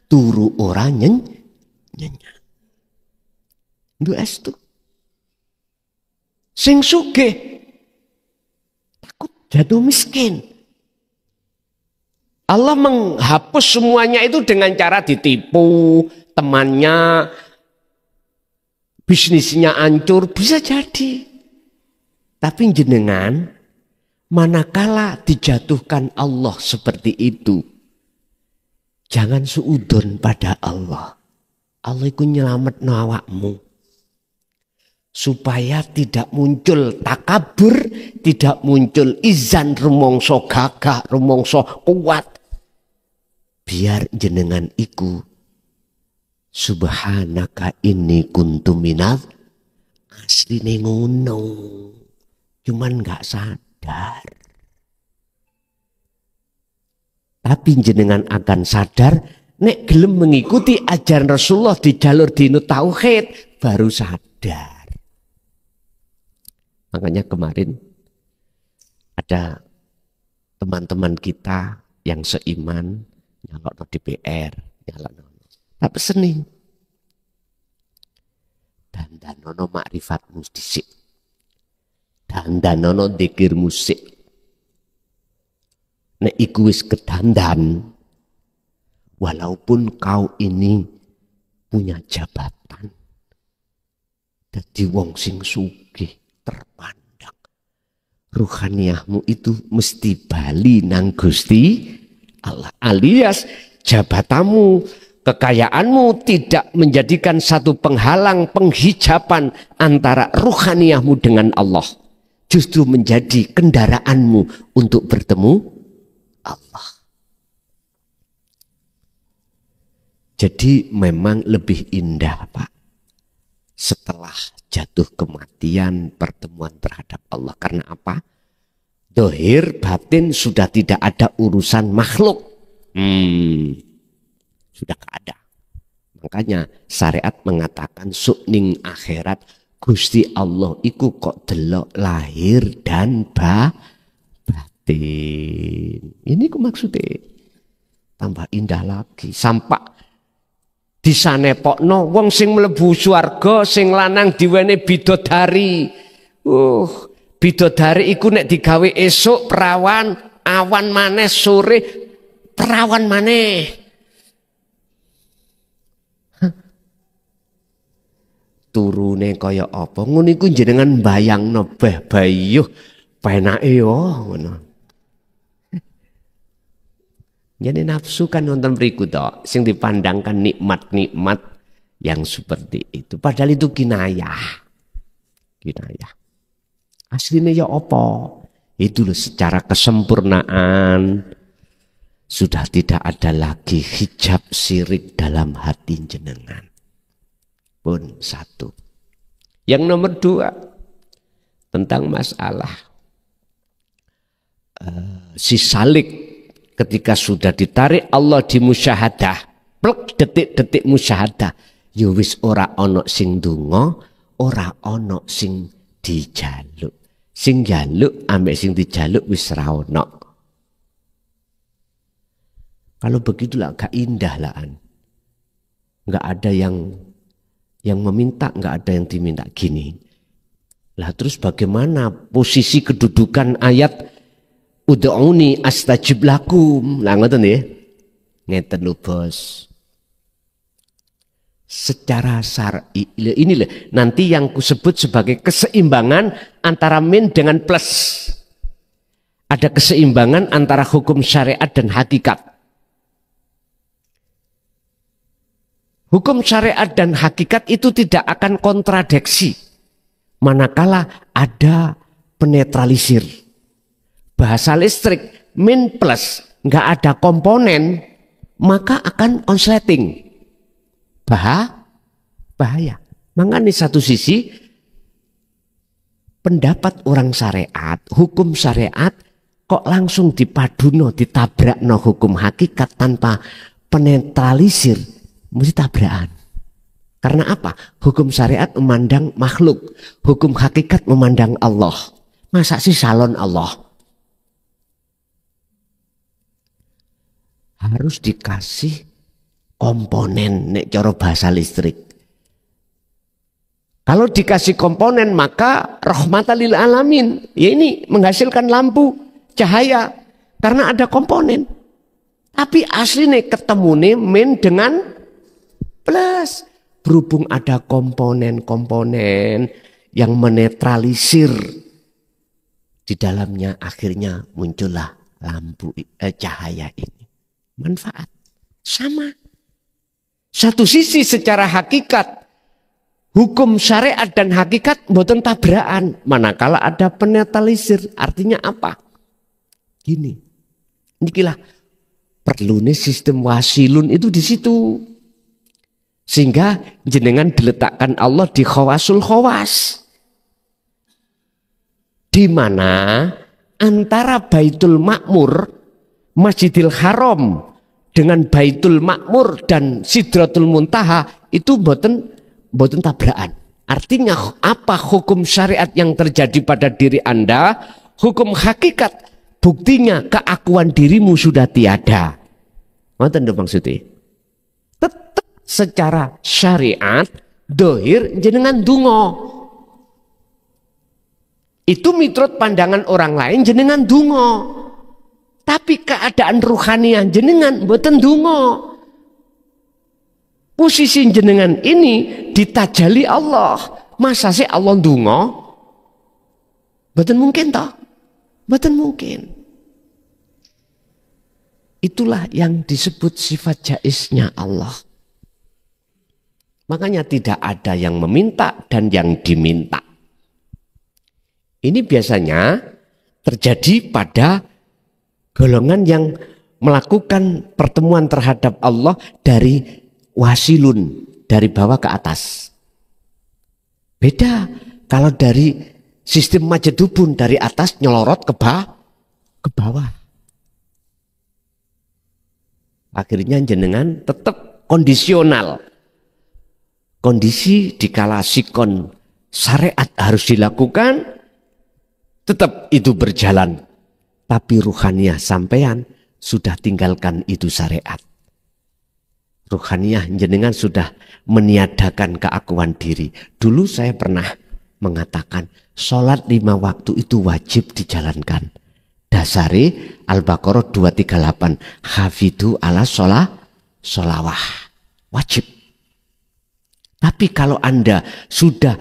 Speaker 1: turu ora nyenyak. Ndu estu. Sing sugih takut jatuh miskin. Allah menghapus semuanya itu dengan cara ditipu, temannya bisnisnya hancur, bisa jadi. Tapi jenengan, manakala dijatuhkan Allah seperti itu, jangan suudon pada Allah. Allah iku nyelametno awakmu. Supaya tidak muncul takabur, tidak muncul izan rumangsa gagah, rumangsa kuat. Biar jenengan iku subhanaka inni kuntu minadz asline ngono. Cuman gak sadar. Tapi jenengan akan sadar nek gelem mengikuti ajaran Rasulullah di jalur dinu tauhid baru sadar. Makanya kemarin ada teman-teman kita yang seiman nyalokno DPR, nyalokno. Tapi seni. Dandanono makrifatmu dhisik. Dandanono dzikir musik. Nek iku wis kedandan, walaupun kau ini punya jabatan, dadi wong sing sugih terpandang, ruhaniyahmu itu mesti bali nang Gusti Allah, alias jabatanmu, kekayaanmu tidak menjadikan satu penghalang, penghijaban antara ruhaniyahmu dengan Allah, justru menjadi kendaraanmu untuk bertemu Allah. Jadi memang lebih indah, Pak, setelah jatuh kematian pertemuan terhadap Allah. Karena apa? Dohir batin sudah tidak ada urusan makhluk. Sudah tidak ada. Makanya syariat mengatakan sukning akhirat Gusti Allah iku kok delok lahir dan batin. Ini ku maksudnya tambah indah lagi. Sampai disanepokno wong sing mlebu swarga sing lanang diwene bidodari. Bidodari iku nek digawe esuk perawan, awan maneh sore perawan maneh. Turune kaya apa? Ngono iku jenengan bayangno bayuh penake yo ngono. Jadi nafsu kan nonton mriku tok, sing dipandangkan nikmat-nikmat yang seperti itu. Padahal itu kinayah. Kinayah. Aslinya ya apa? Itu loh, secara kesempurnaan sudah tidak ada lagi hijab syirik dalam hati jenengan. Pun satu. Yang nomor dua, tentang masalah si salik. Ketika sudah ditarik Allah di musyahadah, plek detik-detik musyahadah, ya wis ora ono sing donga, ora ono sing dijaluk. Sing jaluk ambek sing dijaluk wis ra ono. Kalau begitulah gak indah lah. Gak ada yang meminta, gak ada yang diminta gini. Lah terus bagaimana posisi kedudukan ayat Ud'uni astajib lakum. Lah ngoten nggih. Ngeten lho, Bos. Secara syar'i ini loh, nanti yang kusebut sebagai keseimbangan antara min dengan plus. Ada keseimbangan antara hukum syariat dan hakikat. Hukum syariat dan hakikat itu tidak akan kontradiksi manakala ada penetralisir. Bahasa listrik min plus nggak ada komponen maka akan konsleting, bahaya. Maka di satu sisi pendapat orang syariat, hukum syariat kok langsung dipaduno, ditabrakno hukum hakikat tanpa penetralisir, mesti tabrakan. Karena apa? Hukum syariat memandang makhluk, hukum hakikat memandang Allah. Masa sih salon Allah? Harus dikasih komponen nek cara bahasa listrik. Kalau dikasih komponen maka rahmatan lil alamin. Ya ini menghasilkan lampu, cahaya karena ada komponen. Tapi aslinya ketemune min dengan plus. Berhubung ada komponen-komponen yang menetralisir di dalamnya, akhirnya muncullah lampu cahaya ini. Manfaat sama Satu sisi secara hakikat hukum syariat dan hakikat mboten tabrakan, manakala ada penetalisir. Artinya apa? Gini, inilah perlu nih sistem wasilun itu di situ, sehingga jenengan diletakkan Allah di khawasul khawas, di mana antara Baitul Makmur, Masjidil Haram dengan Baitul Makmur dan Sidratul Muntaha itu mboten tabrakan. Artinya apa hukum syariat yang terjadi pada diri Anda, hukum hakikat buktinya keakuan dirimu sudah tiada. Ngoten lho maksudnya. Tetap secara syariat dohir jenengan dungo. Itu miturut pandangan orang lain jenengan dungo. Tapi keadaan ruhaniah jenengan mboten dungo. Posisi jenengan ini ditajali Allah. Masa sih Allah dungo? Mboten mungkin toh? Mboten mungkin. Itulah yang disebut sifat jaiznya Allah. Makanya tidak ada yang meminta dan yang diminta. Ini biasanya terjadi pada golongan yang melakukan pertemuan terhadap Allah dari wasilun, dari bawah ke atas. Beda kalau dari sistem majedubun, dari atas nyelorot ke bawah. Akhirnya jenengan tetap kondisional. Kondisi dikala sikon syariat harus dilakukan, tetap itu berjalan. Tapi ruhaniah sampean sudah tinggalkan itu syariat. Ruhaniah jenengan sudah meniadakan keakuan diri. Dulu saya pernah mengatakan sholat 5 waktu itu wajib dijalankan. Dasari Al-Baqarah 238, hafidu ala sholawah, wajib. Tapi kalau Anda sudah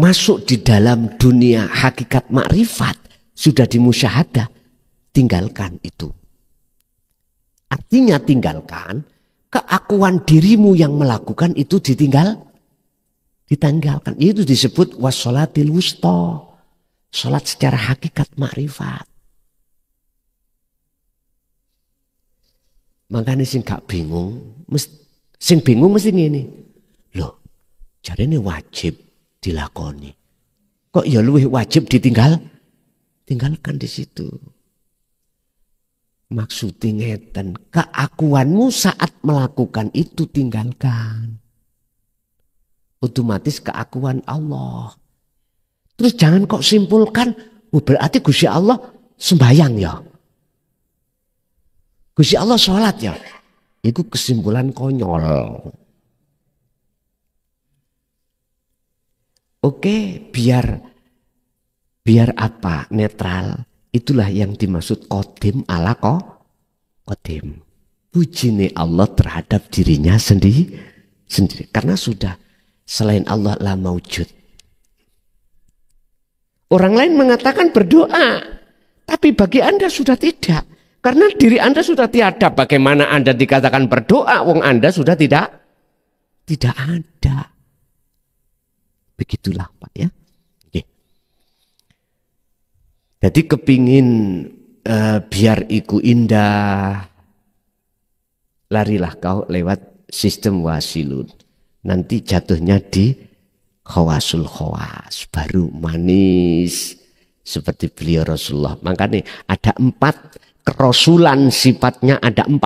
Speaker 1: masuk di dalam dunia hakikat makrifat, sudah dimusyahadah, tinggalkan itu. Artinya tinggalkan, keakuan dirimu yang melakukan itu ditanggalkan. Itu disebut wassolatil wusta. Sholat secara hakikat makrifat. Makanya sing gak bingung, sing bingung mesti ngene. Loh, jarene wajib dilakoni. Kok ya luwih wajib tinggalkan di situ. Maksudnya ngeten, keakuanmu saat melakukan itu tinggalkan. Otomatis keakuan Allah. Terus jangan kok simpulkan, berarti Gusti Allah sembahyang ya. Gusti Allah sholat ya. Itu kesimpulan konyol. Oke, biar apa? Netral. Itulah yang dimaksud qadim ala qadim. Puji Allah terhadap dirinya sendiri. Karena sudah selain Allah la maujud. Orang lain mengatakan berdoa, tapi bagi Anda sudah tidak. Karena diri Anda sudah tiada. Bagaimana Anda dikatakan berdoa, wong Anda sudah tidak ada. Begitulah Pak ya. Oke. Jadi kepingin biar iku indah, larilah kau lewat sistem wasilun. Nanti jatuhnya di khawasul khawas, baru manis seperti beliau Rasulullah. Makanya ada 4 kerasulan, sifatnya ada 4: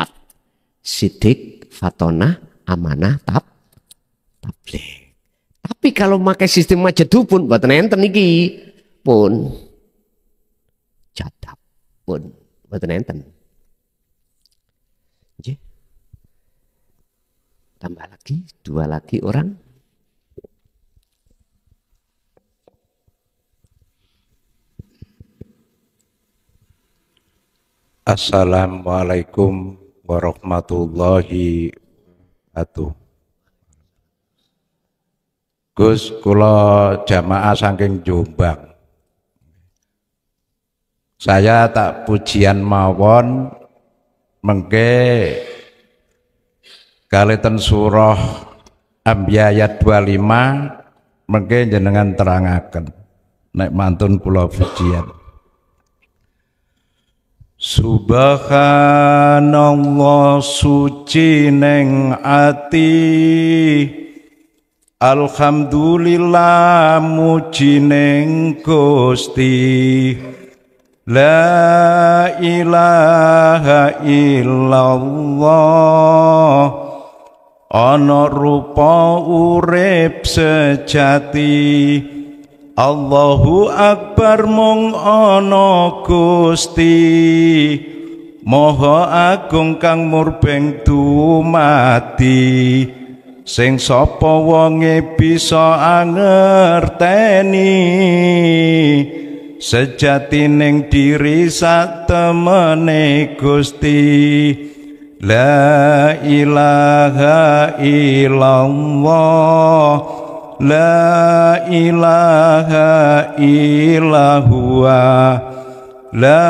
Speaker 1: sidik, fatonah, amanah, tabligh. Tapi kalau pakai sistem majedubun buat nenten iki pun jadab pun buat nenten. Tambah lagi 2 lagi orang.
Speaker 4: Assalamualaikum warahmatullahi wabarakatuh. Gus, kula jamaah saking Jombang. Saya tak pujian mawon mengke Kalitan surah Anbiya ayat 25 mengke jenengan terangaken nek mantun kula pujian. Subhanallah suci neng ati, alhamdulillah muji neng Gusti, la ilaha illallah, ana rupa urip sejati, Allahu Akbar mung ana Gusti, Maha Agung kang murbeng dumati, sing sapa wonge bisa angerteni, sejatining diri satemene Gusti, la ilaha illallah, la ilaha illallah, la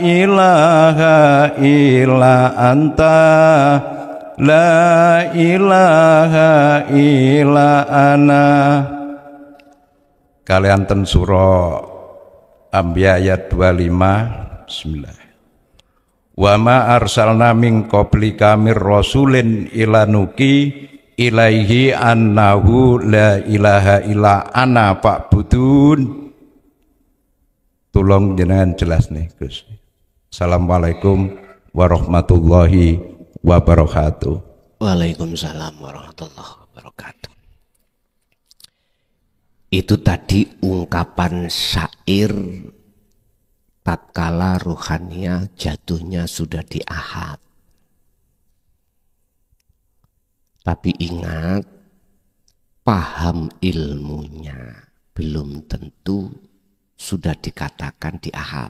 Speaker 4: ilaha illa anta, la ilaha illa ana. Kalian ten surah Anbiya ayat 25. Bismillah. Wa ma arsalna min qablika mir rasulin ila nuki ilaihi annahu la ilaha illa ana fa'budun. Tolong jenengan jelas nih Gus. Assalamualaikum warahmatullahi wabarakatuh.
Speaker 1: Waalaikumsalam warahmatullahi wabarakatuh. Itu tadi ungkapan syair tatkala ruhania jatuhnya sudah di ahad. Tapi ingat, paham ilmunya belum tentu sudah dikatakan di ahad.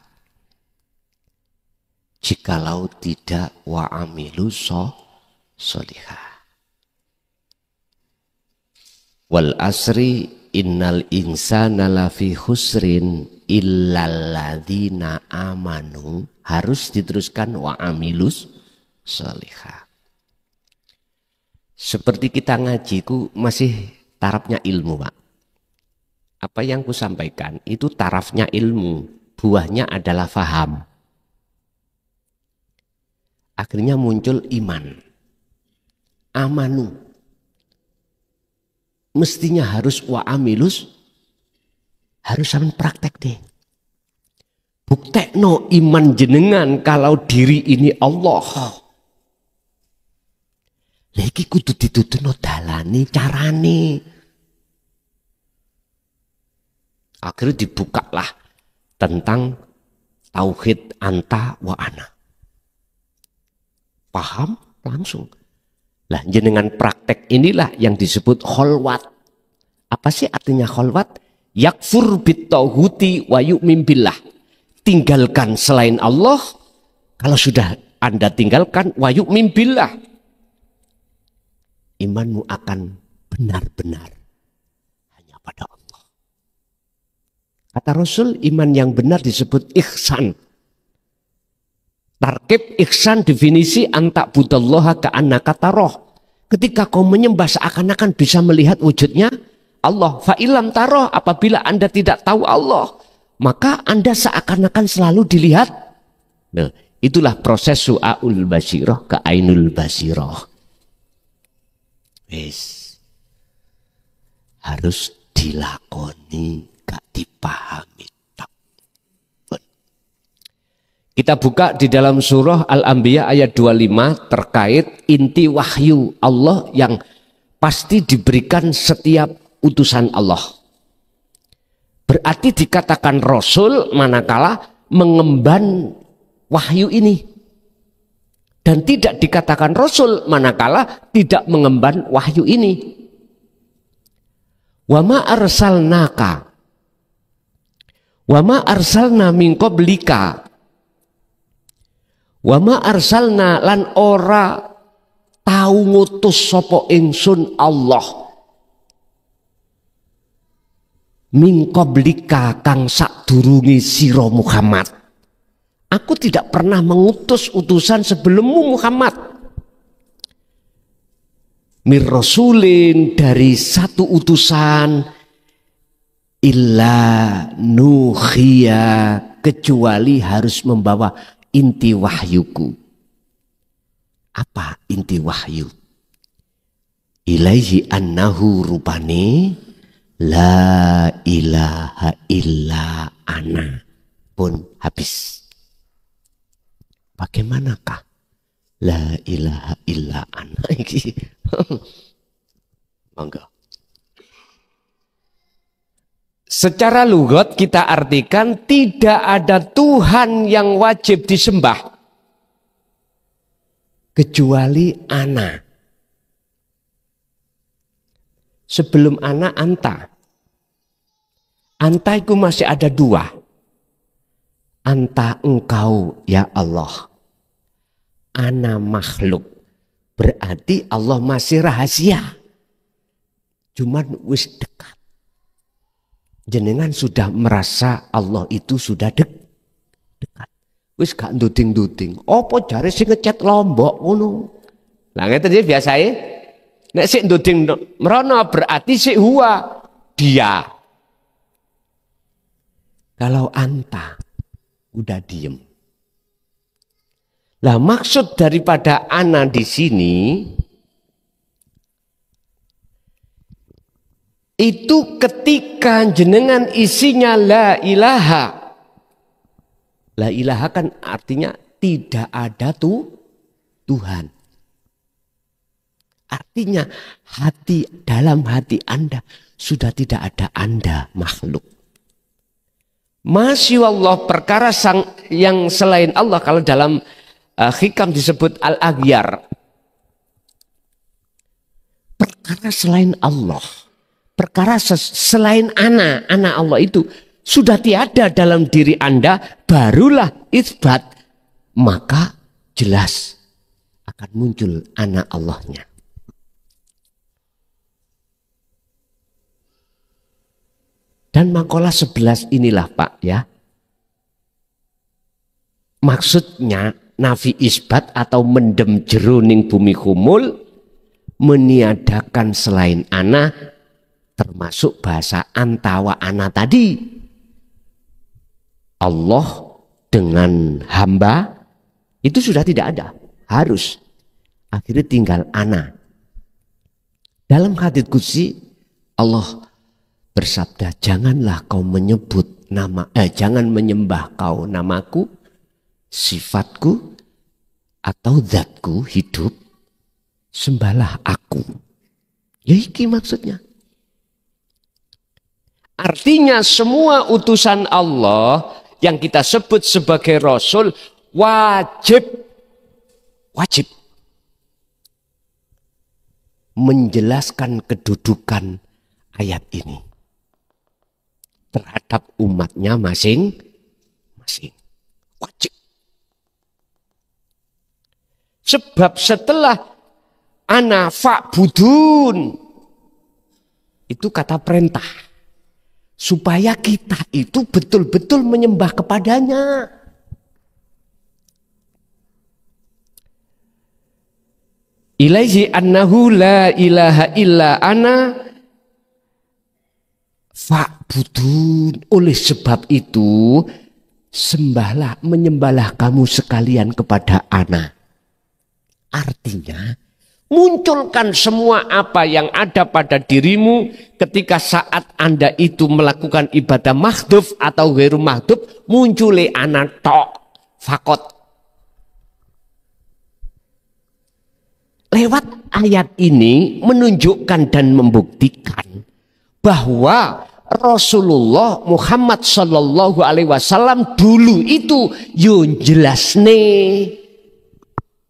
Speaker 1: Jikalau tidak wa amilu sholihah. Wal asri innal insana lafi khusrin illalladzina amanu, harus diteruskan wa amilus sholihah. Seperti kita ngajiku masih tarafnya ilmu, Pak. Apa yang ku sampaikan itu tarafnya ilmu, buahnya adalah faham. Akhirnya muncul iman. Amanu. Mestinya harus wa amilus, harus sampean praktek deh. Buktekno iman jenengan kalau diri ini Allah. Lagi kudu ditutuno dalane carane. Akhirnya dibukalah tentang tauhid anta wa ana. Paham langsung. Lah jenengan praktek inilah yang disebut kholwat. Apa sih artinya kholwat? Yakfur bittauhuti wa yu'min billah. Tinggalkan selain Allah. Kalau sudah Anda tinggalkan wa yu'min billah, imanmu akan benar-benar hanya pada Allah. Kata Rasul, iman yang benar disebut ihsan. Tarkib ihsan definisi antak budallaha ka'annaka taroh. Ketika kau menyembah seakan-akan bisa melihat wujudnya Allah. Fa'ilam taroh, apabila Anda tidak tahu Allah, maka Anda seakan-akan selalu dilihat. Nah, itulah proses su'aul basirah ke ainul basirah. Harus dilakoni, gak dipahami. Kita buka di dalam surah Al-Anbiya ayat 25 terkait inti wahyu Allah yang pasti diberikan setiap utusan Allah. Berarti dikatakan Rasul manakala mengemban wahyu ini. Dan tidak dikatakan Rasul manakala tidak mengemban wahyu ini. Wa ma arsalnaka wa ma arsalna min qablika wa ma arsalna lan ora tau ngutus sapa ingsun Allah min qablika kang sadurunge sira Muhammad. Aku tidak pernah mengutus utusan sebelummu Muhammad. mir rasulin, dari satu utusan, illa nuhiya, kecuali harus membawa inti wahyuku. Apa inti wahyu? Ilaihi annahu rupane la ilaha illa ana. Pun habis. Bagaimanakah la ilaha illa ana iki? Monggo. Secara lugat kita artikan tidak ada Tuhan yang wajib disembah kecuali ana. Sebelum ana, anta. Anta itu masih ada dua. Anta engkau ya Allah. Ana makhluk. Berarti Allah masih rahasia. Cuman wis dekat. Jenengan sudah merasa Allah itu sudah dekat. Wis gak nduding-nduding. Apa jare sing ngecet Lombok ngono. Lah ngeten iki biasae. Nek sik nduding merono berarti sik huwa dia. Kalau anta udah diem. Lah maksud daripada ana di sini itu ketika jenengan isinya la ilaha. La ilaha kan artinya tidak ada Tuhan. Artinya dalam hati Anda sudah tidak ada Anda makhluk. Masya Allah, perkara yang selain Allah, kalau dalam hikam disebut al-aghyar. Perkara selain Allah, perkara selain anak Allah itu sudah tiada dalam diri Anda, barulah isbat, maka jelas akan muncul anak Allahnya. Dan makalah 11 inilah Pak ya. Maksudnya nafi isbat atau mendem jeruning bumi kumul, meniadakan selain ana, termasuk bahasa antawa ana tadi. Allah dengan hamba itu sudah tidak ada, harus. Akhirnya tinggal ana. Dalam hadits qudsi Allah bersabda, janganlah kau menyebut jangan menyembah kau namaku, sifatku, atau zatku hidup, sembahlah aku. Ya iki maksudnya. Artinya semua utusan Allah yang kita sebut sebagai Rasul wajib menjelaskan kedudukan ayat ini terhadap umatnya masing-masing. Wajib. Sebab setelah ana fa'budun itu kata perintah. Supaya kita itu betul-betul menyembah kepadanya. Ilaihi annahu la ilaha illa ana fa'budun. Oleh sebab itu menyembahlah kamu sekalian kepada ana. Artinya munculkan semua apa yang ada pada dirimu ketika saat Anda itu melakukan ibadah mahdhuf atau ghairu mahdhuf, munculi ana tok fakot. Lewat ayat ini menunjukkan dan membuktikan bahwa Rasulullah Muhammad Sallallahu Alaihi Wasallam dulu itu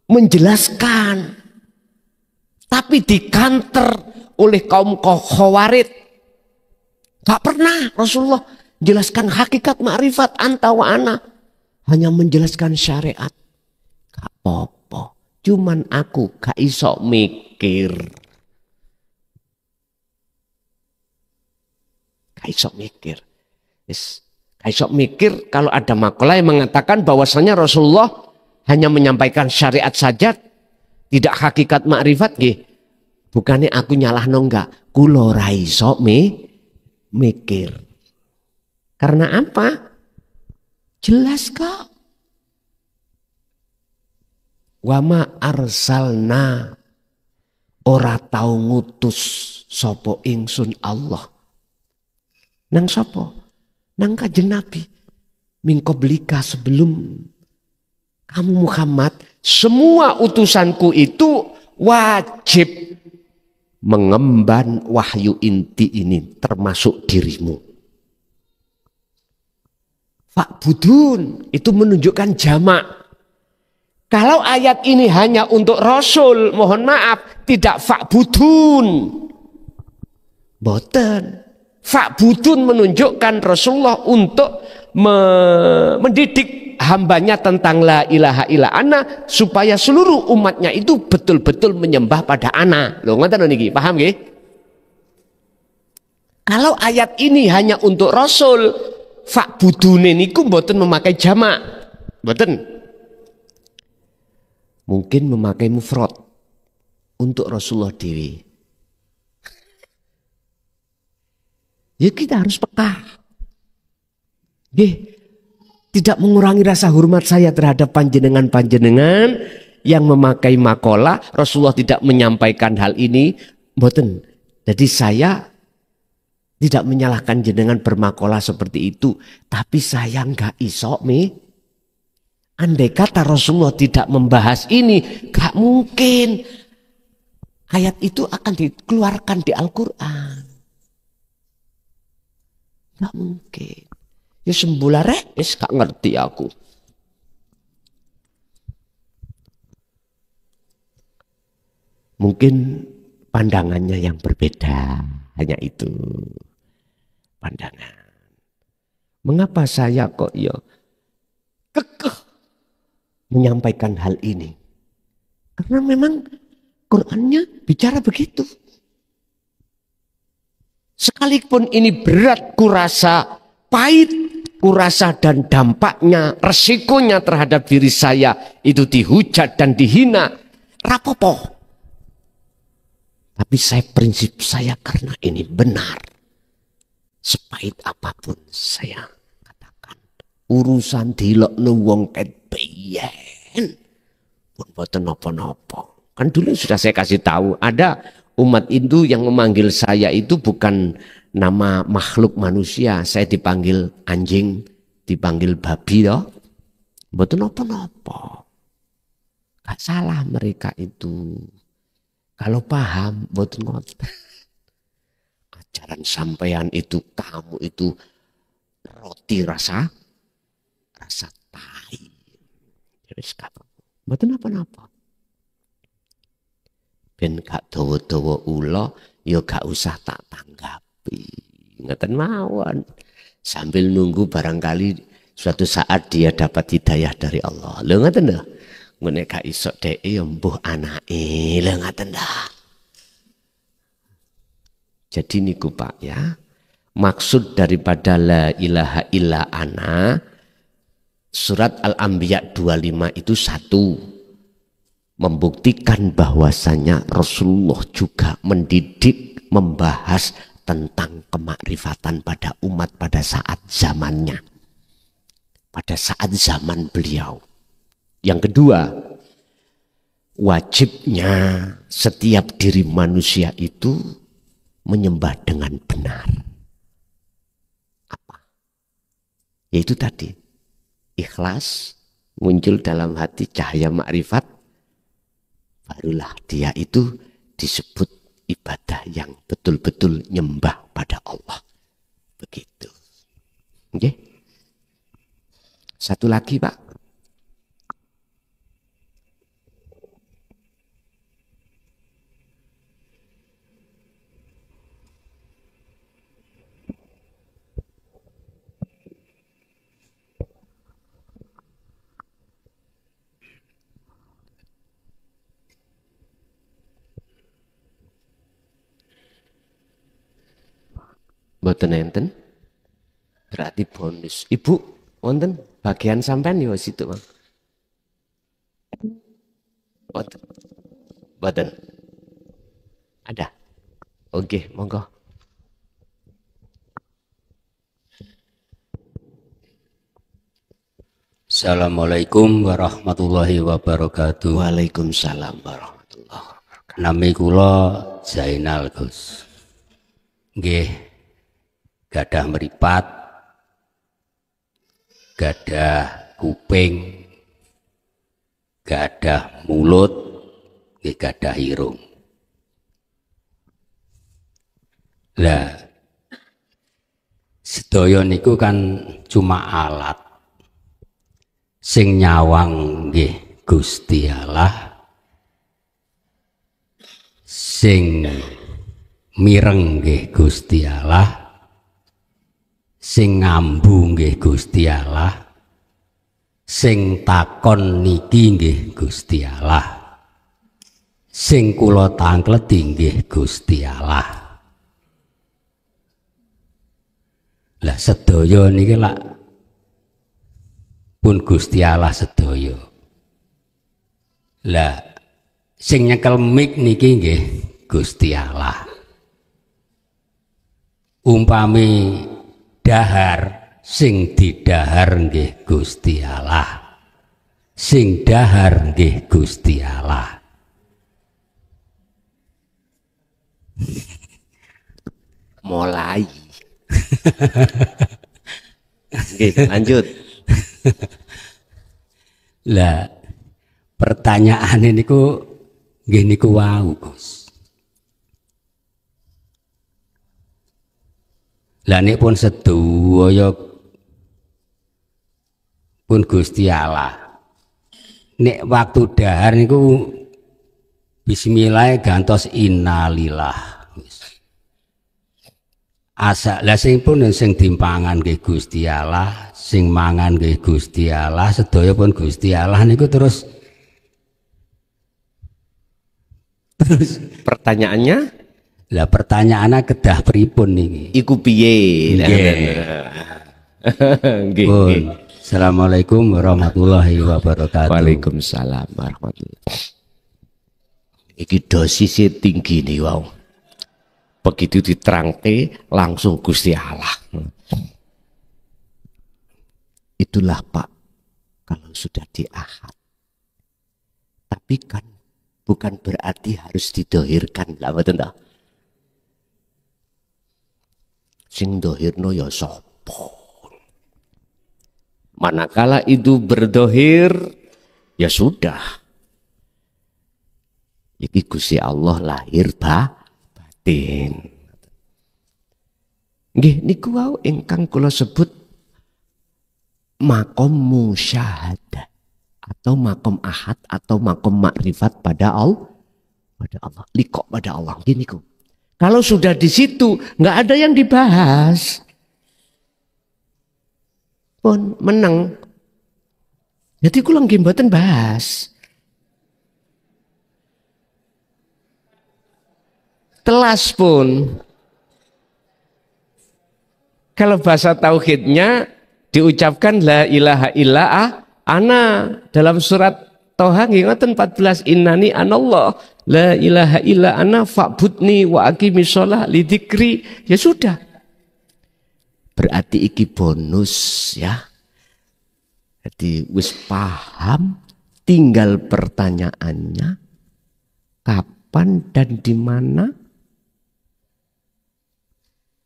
Speaker 1: menjelaskan, tapi dikanter oleh kaum Khawarij. Gak pernah Rasulullah jelaskan hakikat ma'rifat anta wa ana, hanya menjelaskan syariat. Gak apa-apa, cuman aku gak iso mikir. Gak iso mikir. Gak iso mikir kalau ada makalah yang mengatakan bahwasanya Rasulullah hanya menyampaikan syariat saja, tidak hakikat makrifat, Bukannya aku nyalahno enggak, kula ora iso mikir. Karena apa? Jelas kok. Wa ma arsalna, ora tau ngutus sapa ingsun Allah. Nang sapa? Nang Kanjeng Nabi. Mingko belika sebelum kamu Muhammad, semua utusanku itu wajib mengemban wahyu inti ini, termasuk dirimu. Fa'budun itu menunjukkan jamak. Kalau ayat ini hanya untuk Rasul, mohon maaf, tidak fa'budun. Boten. Fa'budun menunjukkan Rasulullah untuk mendidik hambanya tentang la ilaha illa ana, supaya seluruh umatnya itu betul-betul menyembah pada ana. Loh, ngoten niki, paham nggih? Kalau ayat ini hanya untuk Rasul, fa'budune niku mboten memakai jamak. Mboten. Mungkin memakai mufrad untuk Rasulullah dewi. Ya kita harus peka. Tidak mengurangi rasa hormat saya terhadap panjenengan-panjenengan yang memakai makola. Rasulullah tidak menyampaikan hal ini. Mboten. Jadi saya tidak menyalahkan jenengan bermakola seperti itu. Tapi saya nggak iso andai kata Rasulullah tidak membahas ini, nggak mungkin ayat itu akan dikeluarkan di Al-Quran. Nggak mungkin. Ya sembulare, gak ngerti aku. Mungkin pandangannya yang berbeda, hanya itu pandangan. Mengapa saya kok ya kekeh menyampaikan hal ini? Karena memang Qur'annya bicara begitu. Sekalipun ini berat kurasa, pahit kurasa, dan dampaknya, resikonya terhadap diri saya itu dihujat dan dihina, rapopo. Tapi prinsip saya karena ini benar. Sepahit apapun saya katakan, urusan dilokno wong ket biyen pun boten napa-napa. Kan dulu sudah saya kasih tahu, ada umat Hindu yang memanggil saya itu bukan nama makhluk manusia. Saya dipanggil anjing, dipanggil babi toh. Mboten napa-napa. Gak salah mereka itu. Kalau paham mboten ngoten. Ajaran sampean itu, kamu itu roti rasa tai. Wis mboten napa-napa. Ben gak dawa-dawa ula, ya gak usah tak tanggapi. Ngeten mawon. Sambil nunggu barangkali suatu saat dia dapat hidayah dari Allah. Lho ngeten lho. Ngene gak iso dhek ya mbuh anake. Lho ngeten dah. Jadi niku Pak ya. Maksud daripada la ilaha illa ana, surat Al-Anbiya 25 itu satu. Membuktikan bahwasanya Rasulullah juga mendidik, membahas tentang kemakrifatan pada umat pada saat zamannya, pada saat zaman beliau. Yang kedua, wajibnya setiap diri manusia itu menyembah dengan benar. Apa? Yaitu tadi, ikhlas muncul dalam hati, cahaya makrifat, barulah dia itu disebut ibadah yang betul-betul nyembah pada Allah. Begitu. Oke. Satu lagi Pak. Mboten enten. Berarti bonus. Ibu, wonten bagian sampean ya situ, Bang. Mboten. Ada? Oke, monggo.
Speaker 5: Assalamualaikum warahmatullahi wabarakatuh.
Speaker 1: Waalaikumsalam warahmatullahi wabarakatuh.
Speaker 5: Nami kula Zainal Gus. Nggih, gadah meripat, gadah kuping, gadah mulut, nggih gadah irung. Lah sedaya niku kan cuma alat. Sing nyawang nggih Gusti Allah, sing mireng nggih Gusti Allah, sing ngambu nggih Gusti Allah, sing takon niki nggih Gusti Allah, sing kula tangkleti nggih Gusti Allah. Lah sedaya niki lak pun Gusti Allah sedaya. Lah sing nyekel mik niki nggih Gusti Allah. Umpami dahar sing didahar nggih Gusti Allah. Sing dahar nggih Gusti Allah.
Speaker 1: Mulai. Oke, lanjut.
Speaker 5: Lah pertanyaan ini niku nggih niku wau, Gus. Lah nek pun sedaya pun Gusti Allah. Nek waktu dahar niku bismillah gantos innalillah. Asa lah sing pun sing dimpangan nggih Gusti Allah, sing mangan nggih Gusti Allah, sedaya pun Gusti Allah niku terus
Speaker 1: Pertanyaannya?
Speaker 5: lah pertanyaannya kedah pripun niki?
Speaker 1: Iku piye? Nggih.
Speaker 5: Pun. Assalamualaikum warahmatullahi wabarakatuh.
Speaker 1: Waalaikumsalam warahmatullahi wabarakatuh. Iki dosisnya tinggi nih, wow. Begitu diterangke langsung Gusti Allah. Itulah Pak, kalau sudah di ahad. Tapi kan bukan berarti harus didohirkan lah, betul tak? Sing dohirno ya sopo. Manakala itu berdohir, ya sudah. Iki Gusti Allah lahir batin. Nggih niku wau ingkang kula sebut makom musyahadah atau makom ahad atau makom makrifat pada Allah. Liqo pada Allah. Gini niku. Kalau sudah di situ nggak ada yang dibahas. Pun menang. Jadi kula nggih mboten bahas. Telas pun. Kalau bahasa tauhidnya diucapkan la ilaha illa ana dalam surat Toha ngoten 14 innani anallah la ilaha illa ana fa'budni wa aqimis shalah lidzikri. Ya sudah. Berarti iki bonus ya. Jadi wis paham, tinggal pertanyaannya kapan dan di mana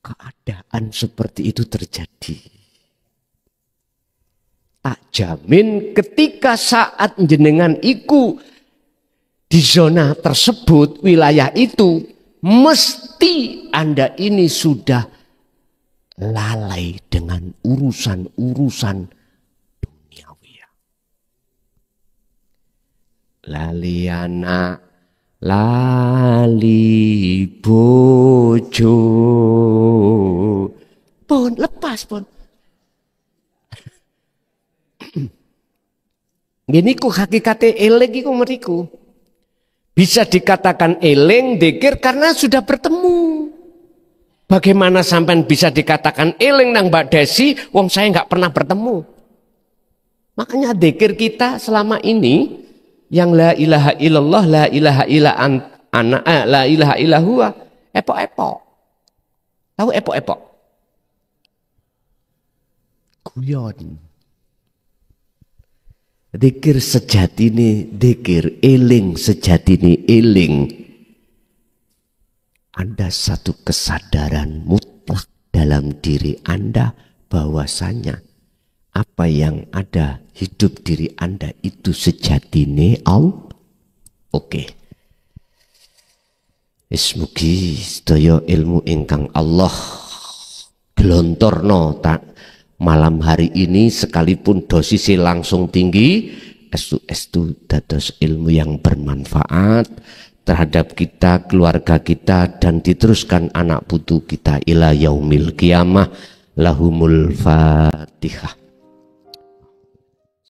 Speaker 1: keadaan seperti itu terjadi. Tak jamin ketika saat jenengan iku di zona tersebut, wilayah itu, mesti Anda ini sudah lalai dengan urusan-urusan duniawi. Lali anak, lali bojo, pun lepas pun. Gini ku hakikate eling iku meriku. Bisa dikatakan eling, dzikir karena sudah bertemu. Bagaimana sampean bisa dikatakan eling nang Mbak Desi, wong saya nggak pernah bertemu. Makanya dzikir kita selama ini yang la ilaha illallah, la ilaha illa ana la ilaha illahua epok-epok. Tahu epok-epok? Guyon. Dikir sejatine dikir, eling sejatine eling. Ada satu kesadaran mutlak dalam diri Anda bahwasanya apa yang ada hidup diri Anda itu sejatine Allah. Oke. Mugi sedaya ilmu ingkang Allah glontorno tak malam hari ini, sekalipun dosisnya langsung tinggi, estu dados ilmu yang bermanfaat terhadap kita, keluarga kita, dan diteruskan anak putu kita ila yaumil qiyamah. Lahumul Fatihah.